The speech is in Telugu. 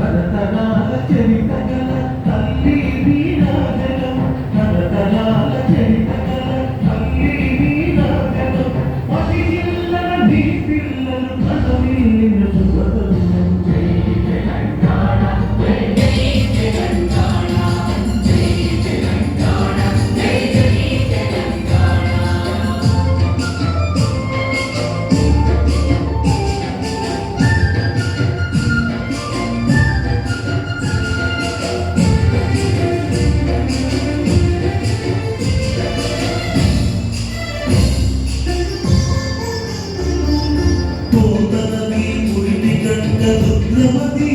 తరతరాల చరిత గల తల్లి వీరాజనం తరతరాల చరిత గల తల్లి వీరాజనం పది జిల్లల నీ పిల్లలు కదలిన సుగతం జై తెలంగాణ జై జై తెలంగాణ జై తెలంగాణ జై జై తెలంగాణ రుద్రమతి